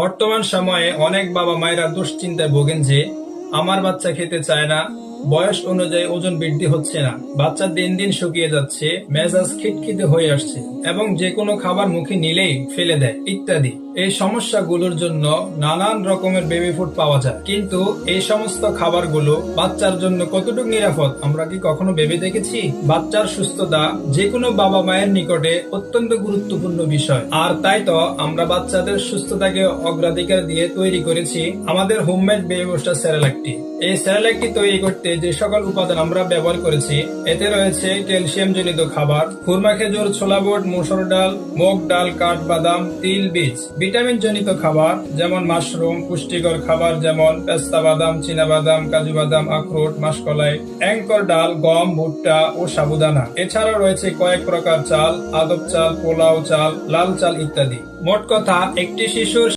বর্তমান সময়ে অনেক বাবা মায়েরা দুশ্চিন্তায় ভোগেন যে আমার বাচ্চা খেতে চায় না, বয়স অনুযায়ী ওজন বৃদ্ধি হচ্ছে না, বাচ্চা দিন দিন শুকিয়ে যাচ্ছে, মেজাজ খিটখিটে হয়ে আসছে এবং যে কোনো খাবার মুখে নিলেই ফেলে দেয় ইত্যাদি। এই সমস্যাগুলোর জন্য নানান রকমের বেবি ফুড পাওয়া যায়, কিন্তু এই সমস্ত খাবারগুলো বাচ্চার জন্য কতটুকু নিরাপদ আমরা কি কখনো ভেবে দেখেছি? বাচ্চার সুস্থতা যে কোনো বাবা মায়ের নিকটে অত্যন্ত গুরুত্বপূর্ণ বিষয়, আর তাই তো আমরা বাচ্চাদের সুস্থতাকে অগ্রাধিকার দিয়ে তৈরি করেছি আমাদের হোমমেড বেবি বুস্টার সেরেলাকটি। এই সেরেলাকটি তৈরি করতে যে সকল উপাদান আমরা ব্যবহার করেছি, এতে রয়েছে ক্যালসিয়াম জনিত খাবার, খুরমা খেজুর, ছোলা বুট, মসুর ডাল, মুগ ডাল, কাঠবাদাম, তিল বীজ, ভিটামিন জনিত খাবার যেমন মাশরুম, পুষ্টিকর খাবার যেমন পেস্তা বাদাম, চীনা বাদাম, কাজু বাদাম, আখরোট, মাসকলাই, অ্যাঙ্কর ডাল, গম, ভুট্টা ও সাবুদানা। এছাড়াও রয়েছে কয়েক প্রকার চাল, আদব চাল, পোলাও চাল, লাল চাল ইত্যাদি। মোট কথা, একটি শিশুর